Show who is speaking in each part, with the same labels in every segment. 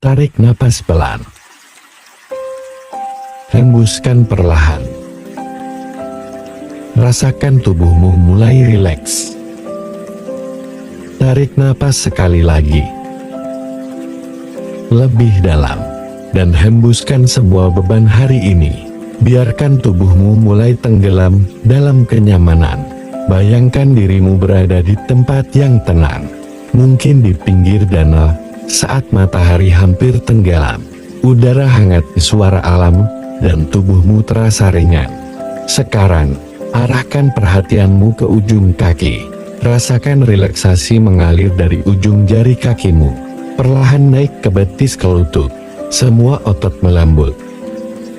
Speaker 1: Tarik napas pelan. Hembuskan perlahan. Rasakan tubuhmu mulai rileks. Tarik napas sekali lagi. Lebih dalam. Dan hembuskan semua beban hari ini. Biarkan tubuhmu mulai tenggelam dalam kenyamanan. Bayangkan dirimu berada di tempat yang tenang. Mungkin di pinggir danau, saat matahari hampir tenggelam. Udara hangat, suara alam, dan tubuhmu terasa ringan. Sekarang, arahkan perhatianmu ke ujung kaki. Rasakan relaksasi mengalir dari ujung jari kakimu. Perlahan naik ke betis ke lutut. Semua otot melembut.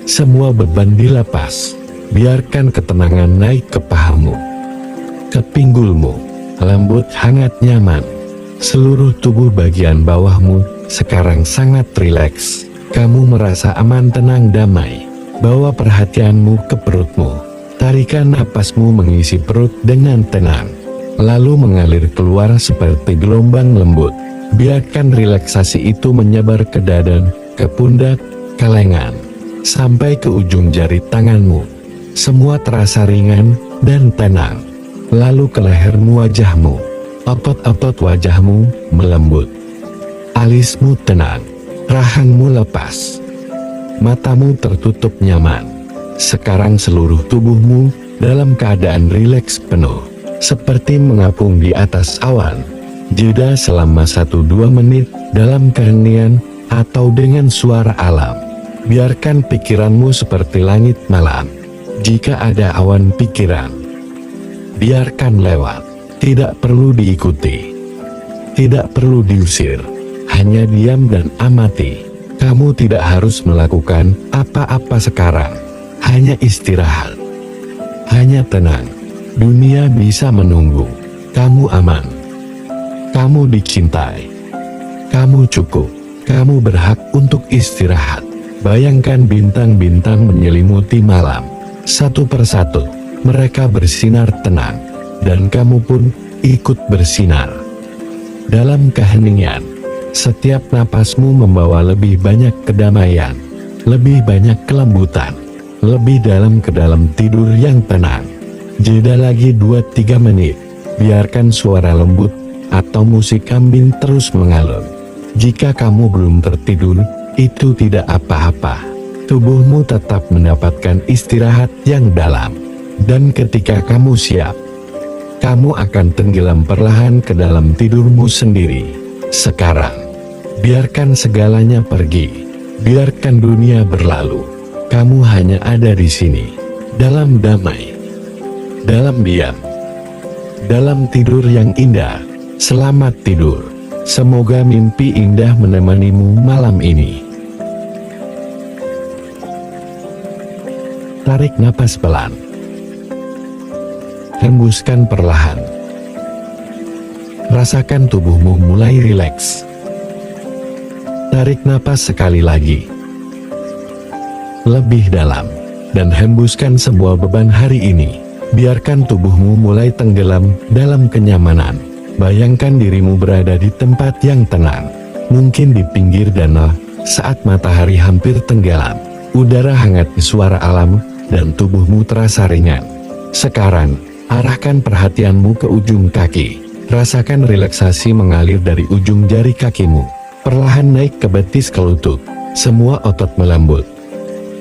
Speaker 1: Semua beban dilepas. Biarkan ketenangan naik ke pahamu, ke pinggulmu. Lembut, hangat, nyaman. Seluruh tubuh bagian bawahmu sekarang sangat rileks. Kamu merasa aman, tenang, damai. Bawa perhatianmu ke perutmu. Tarikan napasmu mengisi perut dengan tenang, lalu mengalir keluar seperti gelombang lembut. Biarkan relaksasi itu menyebar ke dada, ke pundak, ke lengan, sampai ke ujung jari tanganmu. Semua terasa ringan dan tenang. Lalu ke lehermu, wajahmu. Otot-otot wajahmu melembut. Alismu tenang. Rahangmu lepas. Matamu tertutup nyaman. Sekarang seluruh tubuhmu dalam keadaan rileks penuh. Seperti mengapung di atas awan. Jeda selama 1-2 menit dalam keheningan atau dengan suara alam. Biarkan pikiranmu seperti langit malam. Jika ada awan pikiran, biarkan lewat. Tidak perlu diikuti, tidak perlu diusir, hanya diam dan amati. Kamu tidak harus melakukan apa-apa sekarang, hanya istirahat, hanya tenang. Dunia bisa menunggu. Kamu aman, kamu dicintai, kamu cukup, kamu berhak untuk istirahat. Bayangkan bintang-bintang menyelimuti malam. Satu persatu, mereka bersinar tenang. Dan kamu pun ikut bersinar. Dalam keheningan, setiap napasmu membawa lebih banyak kedamaian, lebih banyak kelembutan, lebih dalam ke dalam tidur yang tenang. Jeda lagi 2-3 menit, biarkan suara lembut atau musik kambing terus mengalun. Jika kamu belum tertidur, itu tidak apa-apa. Tubuhmu tetap mendapatkan istirahat yang dalam. Dan ketika kamu siap, kamu akan tenggelam perlahan ke dalam tidurmu sendiri. Sekarang, biarkan segalanya pergi. Biarkan dunia berlalu. Kamu hanya ada di sini. Dalam damai. Dalam diam. Dalam tidur yang indah. Selamat tidur. Semoga mimpi indah menemanimu malam ini. Tarik napas pelan. Hembuskan perlahan. Rasakan tubuhmu mulai rileks. Tarik napas sekali lagi. Lebih dalam. Dan hembuskan semua beban hari ini. Biarkan tubuhmu mulai tenggelam dalam kenyamanan. Bayangkan dirimu berada di tempat yang tenang. Mungkin di pinggir danau, saat matahari hampir tenggelam. Udara hangat, suara alam, dan tubuhmu terasa ringan. Sekarang, arahkan perhatianmu ke ujung kaki. Rasakan relaksasi mengalir dari ujung jari kakimu. Perlahan naik ke betis ke lutut. Semua otot melembut.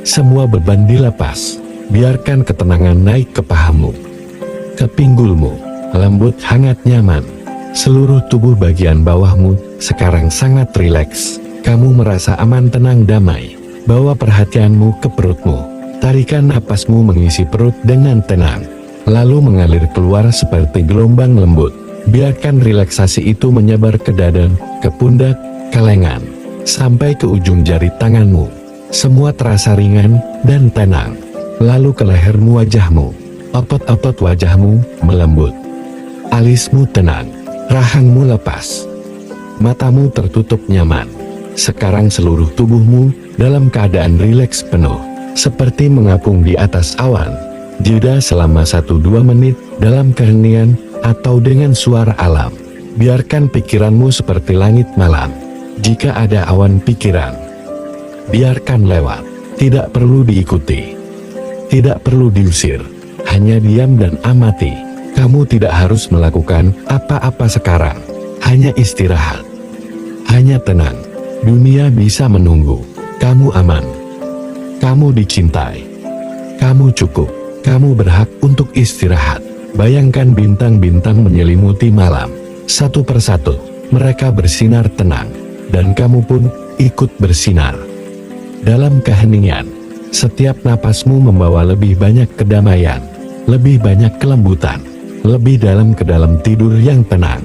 Speaker 1: Semua beban dilepas. Biarkan ketenangan naik ke pahamu, ke pinggulmu. Lembut, hangat, nyaman. Seluruh tubuh bagian bawahmu sekarang sangat rileks. Kamu merasa aman, tenang, damai. Bawa perhatianmu ke perutmu. Tarikan napasmu mengisi perut dengan tenang, lalu mengalir keluar seperti gelombang lembut. Biarkan relaksasi itu menyebar ke dada, ke pundak, ke lengan, sampai ke ujung jari tanganmu. Semua terasa ringan dan tenang. Lalu ke lehermu, wajahmu. Otot-otot wajahmu melembut. Alismu tenang. Rahangmu lepas. Matamu tertutup nyaman. Sekarang seluruh tubuhmu dalam keadaan rileks penuh. Seperti mengapung di atas awan. Jeda selama 1-2 menit dalam keheningan atau dengan suara alam. Biarkan pikiranmu seperti langit malam. Jika ada awan pikiran, biarkan lewat. Tidak perlu diikuti, tidak perlu diusir. Hanya diam dan amati. Kamu tidak harus melakukan apa-apa sekarang. Hanya istirahat, hanya tenang. Dunia bisa menunggu. Kamu aman, kamu dicintai, kamu cukup. Kamu berhak untuk istirahat. Bayangkan bintang-bintang menyelimuti malam. Satu persatu, mereka bersinar tenang. Dan kamu pun ikut bersinar. Dalam keheningan, setiap napasmu membawa lebih banyak kedamaian, lebih banyak kelembutan, lebih dalam ke dalam tidur yang tenang.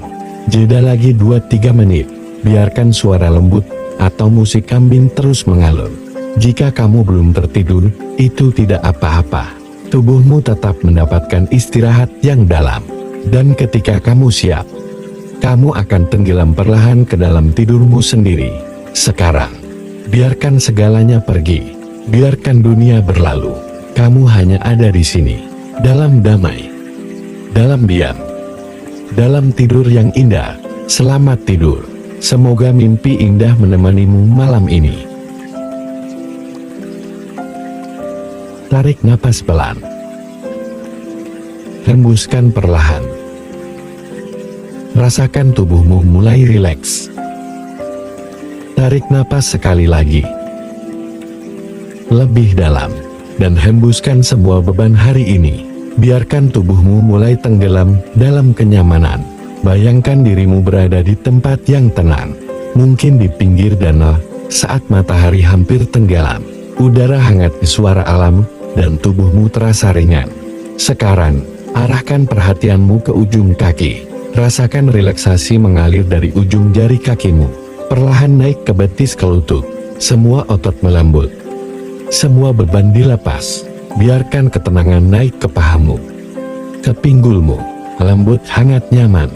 Speaker 1: Jeda lagi 2-3 menit, biarkan suara lembut atau musik kambing terus mengalun. Jika kamu belum tertidur, itu tidak apa-apa. Tubuhmu tetap mendapatkan istirahat yang dalam. Dan ketika kamu siap, kamu akan tenggelam perlahan ke dalam tidurmu sendiri. Sekarang, biarkan segalanya pergi. Biarkan dunia berlalu. Kamu hanya ada di sini, dalam damai, dalam diam, dalam tidur yang indah. Selamat tidur. Semoga mimpi indah menemanimu malam ini. Tarik napas pelan. Hembuskan perlahan. Rasakan tubuhmu mulai rileks. Tarik napas sekali lagi. Lebih dalam. Dan hembuskan semua beban hari ini. Biarkan tubuhmu mulai tenggelam dalam kenyamanan. Bayangkan dirimu berada di tempat yang tenang. Mungkin di pinggir danau, saat matahari hampir tenggelam. Udara hangat di suara alam, dan tubuhmu terasa ringan. Sekarang, arahkan perhatianmu ke ujung kaki. Rasakan relaksasi mengalir dari ujung jari kakimu. Perlahan naik ke betis ke lutut. Semua otot melembut. Semua beban dilepas. Biarkan ketenangan naik ke pahamu, ke pinggulmu. Lembut, hangat, nyaman.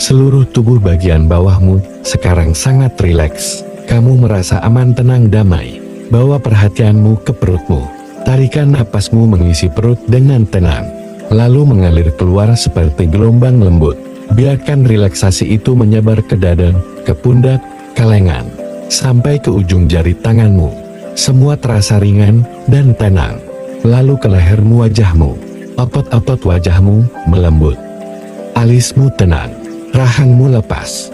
Speaker 1: Seluruh tubuh bagian bawahmu sekarang sangat rileks. Kamu merasa aman, tenang, damai. Bawa perhatianmu ke perutmu. Tarikan napasmu mengisi perut dengan tenang, lalu mengalir keluar seperti gelombang lembut. Biarkan relaksasi itu menyebar ke dada, ke pundak, ke lengan, sampai ke ujung jari tanganmu. Semua terasa ringan dan tenang. Lalu ke lehermu, wajahmu. Otot-otot wajahmu melembut. Alismu tenang. Rahangmu lepas.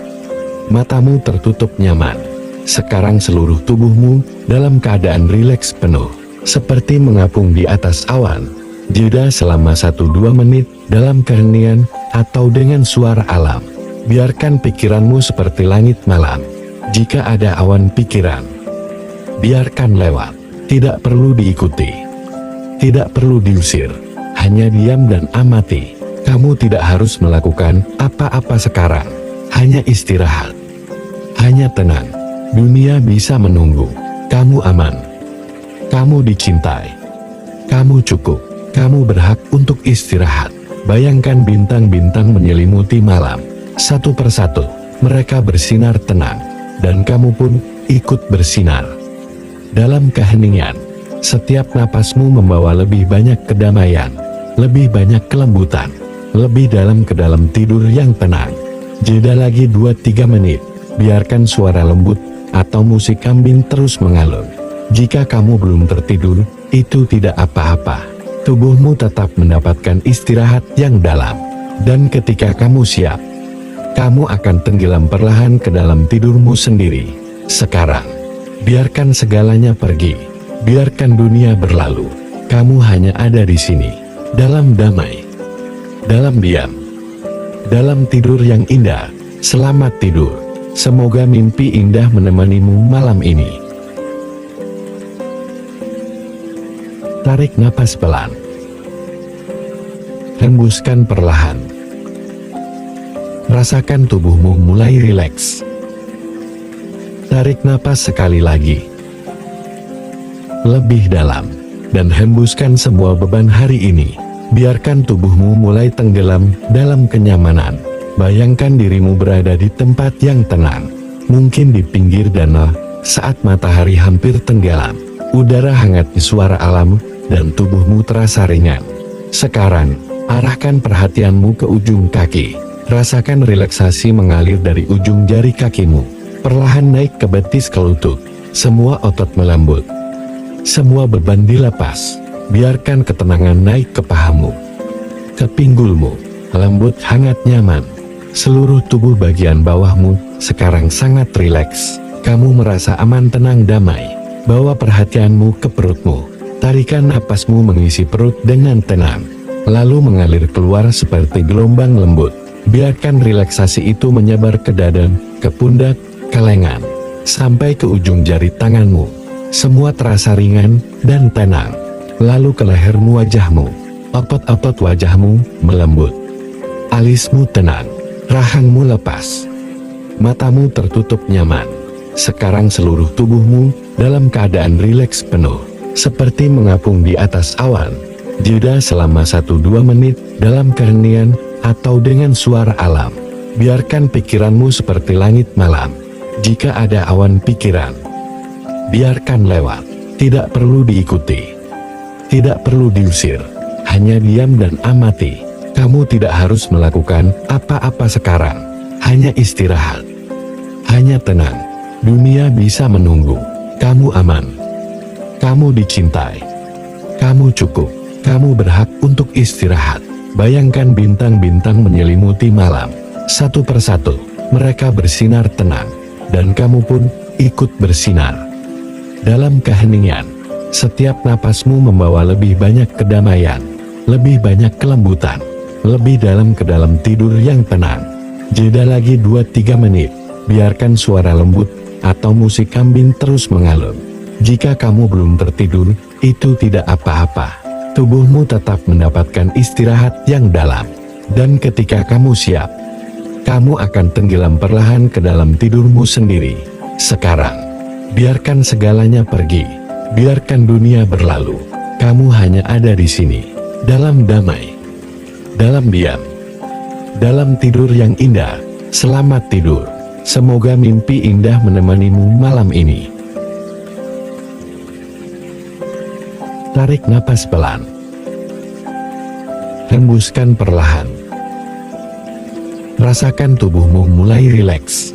Speaker 1: Matamu tertutup nyaman. Sekarang seluruh tubuhmu dalam keadaan rileks penuh. Seperti mengapung di atas awan. Jeda selama 1-2 menit dalam keheningan atau dengan suara alam. Biarkan pikiranmu seperti langit malam. Jika ada awan pikiran, biarkan lewat. Tidak perlu diikuti, tidak perlu diusir. Hanya diam dan amati. Kamu tidak harus melakukan apa-apa sekarang. Hanya istirahat, hanya tenang. Dunia bisa menunggu. Kamu aman, kamu dicintai, kamu cukup. Kamu berhak untuk istirahat. Bayangkan bintang-bintang menyelimuti malam. Satu persatu, mereka bersinar tenang. Dan kamu pun ikut bersinar. Dalam keheningan, setiap napasmu membawa lebih banyak kedamaian, lebih banyak kelembutan, lebih dalam ke dalam tidur yang tenang. Jeda lagi 2-3 menit. Biarkan suara lembut atau musik kambing terus mengalun. Jika kamu belum tertidur, itu tidak apa-apa. Tubuhmu tetap mendapatkan istirahat yang dalam. Dan ketika kamu siap, kamu akan tenggelam perlahan ke dalam tidurmu sendiri. Sekarang, biarkan segalanya pergi. Biarkan dunia berlalu. Kamu hanya ada di sini, dalam damai, dalam diam, dalam tidur yang indah. Selamat tidur. Semoga mimpi indah menemanimu malam ini. Tarik napas pelan. Hembuskan perlahan. Rasakan tubuhmu mulai rileks. Tarik napas sekali lagi. Lebih dalam. Dan hembuskan semua beban hari ini. Biarkan tubuhmu mulai tenggelam dalam kenyamanan. Bayangkan dirimu berada di tempat yang tenang. Mungkin di pinggir danau, saat matahari hampir tenggelam. Udara hangat di suara alam, dan tubuhmu terasa ringan. Sekarang, arahkan perhatianmu ke ujung kaki. Rasakan relaksasi mengalir dari ujung jari kakimu. perlahan naik ke betis ke lutut. Semua otot melembut. Semua beban dilepas. Biarkan ketenangan naik ke pahamu, ke pinggulmu, lembut, hangat, nyaman. Seluruh tubuh bagian bawahmu sekarang sangat rileks. Kamu merasa aman, tenang, damai. Bawa perhatianmu ke perutmu. Tarikan napasmu mengisi perut dengan tenang, lalu mengalir keluar seperti gelombang lembut. Biarkan relaksasi itu menyebar ke dada, ke pundak, ke lengan, sampai ke ujung jari tanganmu. Semua terasa ringan dan tenang. Lalu ke lehermu, wajahmu. Otot-otot wajahmu melembut. Alismu tenang. Rahangmu lepas. Matamu tertutup nyaman. Sekarang seluruh tubuhmu dalam keadaan rileks penuh. Seperti mengapung di atas awan. Jeda selama 1-2 menit dalam keheningan atau dengan suara alam. Biarkan pikiranmu seperti langit malam. Jika ada awan pikiran, biarkan lewat. Tidak perlu diikuti. Tidak perlu diusir, hanya diam dan amati. Kamu tidak harus melakukan apa-apa sekarang, hanya istirahat, hanya tenang. Dunia bisa menunggu. Kamu aman, kamu dicintai, kamu cukup, kamu berhak untuk istirahat. Bayangkan bintang-bintang menyelimuti malam. Satu persatu, mereka bersinar tenang, dan kamu pun ikut bersinar. Dalam keheningan, setiap napasmu membawa lebih banyak kedamaian, lebih banyak kelembutan, lebih dalam ke dalam tidur yang tenang. Jeda lagi 2-3 menit, biarkan suara lembut atau musik kambing terus mengalun. Jika kamu belum tertidur, itu tidak apa-apa. Tubuhmu tetap mendapatkan istirahat yang dalam. Dan ketika kamu siap, kamu akan tenggelam perlahan ke dalam tidurmu sendiri. Sekarang, biarkan segalanya pergi. Biarkan dunia berlalu. Kamu hanya ada di sini, dalam damai, dalam diam, dalam tidur yang indah. Selamat tidur. Semoga mimpi indah menemanimu malam ini. Tarik napas pelan. Hembuskan perlahan. Rasakan tubuhmu mulai rileks.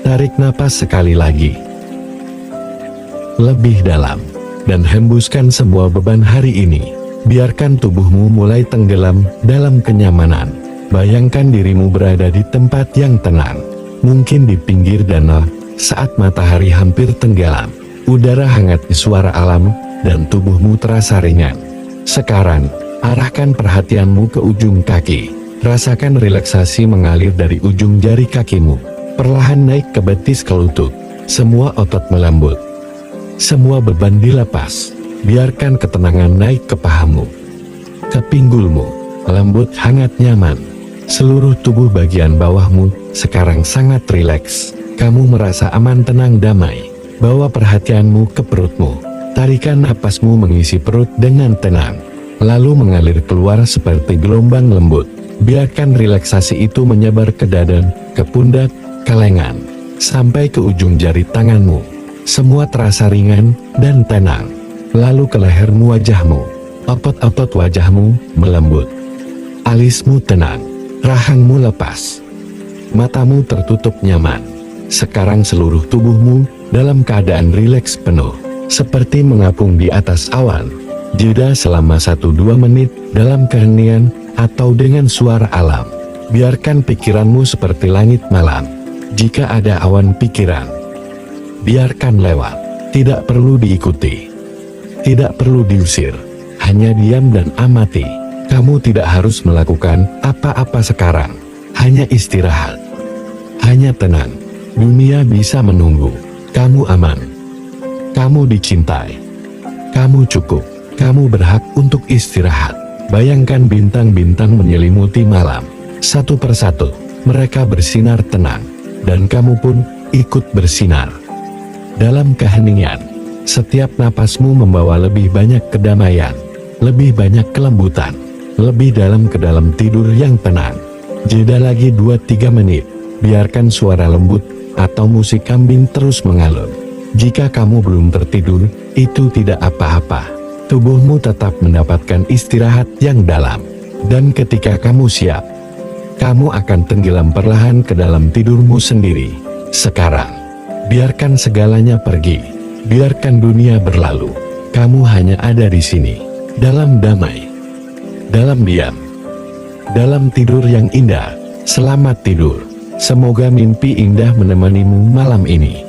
Speaker 1: Tarik napas sekali lagi, lebih dalam, dan hembuskan semua beban hari ini. Biarkan tubuhmu mulai tenggelam dalam kenyamanan. Bayangkan dirimu berada di tempat yang tenang, mungkin di pinggir danau, saat matahari hampir tenggelam. Udara hangat, suara alam, dan tubuhmu terasa ringan. Sekarang, arahkan perhatianmu ke ujung kaki. Rasakan relaksasi mengalir dari ujung jari kakimu, perlahan naik ke betis ke lutut. Semua otot melembut. Semua beban dilepas. Biarkan ketenangan naik ke pahamu, ke pinggulmu, lembut, hangat, nyaman. Seluruh tubuh bagian bawahmu sekarang sangat rileks. Kamu merasa aman, tenang, damai. Bawa perhatianmu ke perutmu. Tarikan napasmu mengisi perut dengan tenang, lalu mengalir keluar seperti gelombang lembut. Biarkan relaksasi itu menyebar ke dada, ke pundak, ke lengan, sampai ke ujung jari tanganmu. Semua terasa ringan dan tenang. Lalu ke lehermu, wajahmu. Otot-otot wajahmu melembut. Alismu tenang. Rahangmu lepas. Matamu tertutup nyaman. Sekarang seluruh tubuhmu dalam keadaan rileks penuh. Seperti mengapung di atas awan. Jeda selama 1-2 menit dalam keheningan atau dengan suara alam. Biarkan pikiranmu seperti langit malam. Jika ada awan pikiran, biarkan lewat. Tidak perlu diikuti. Tidak perlu diusir. Hanya diam dan amati. Kamu tidak harus melakukan apa-apa sekarang. Hanya istirahat. Hanya tenang. Dunia bisa menunggu. Kamu aman. Kamu dicintai. Kamu cukup. Kamu berhak untuk istirahat. Bayangkan bintang-bintang menyelimuti malam. Satu persatu, mereka bersinar tenang. Dan kamu pun ikut bersinar. Dalam keheningan, setiap napasmu membawa lebih banyak kedamaian, lebih banyak kelembutan, lebih dalam ke dalam tidur yang tenang. Jeda lagi 2-3 menit, biarkan suara lembut atau musik kambing terus mengalun. Jika kamu belum tertidur, itu tidak apa-apa. Tubuhmu tetap mendapatkan istirahat yang dalam. Dan ketika kamu siap, kamu akan tenggelam perlahan ke dalam tidurmu sendiri. Sekarang, biarkan segalanya pergi, biarkan dunia berlalu. Kamu hanya ada di sini, dalam damai, dalam diam, dalam tidur yang indah. Selamat tidur. Semoga mimpi indah menemanimu malam ini.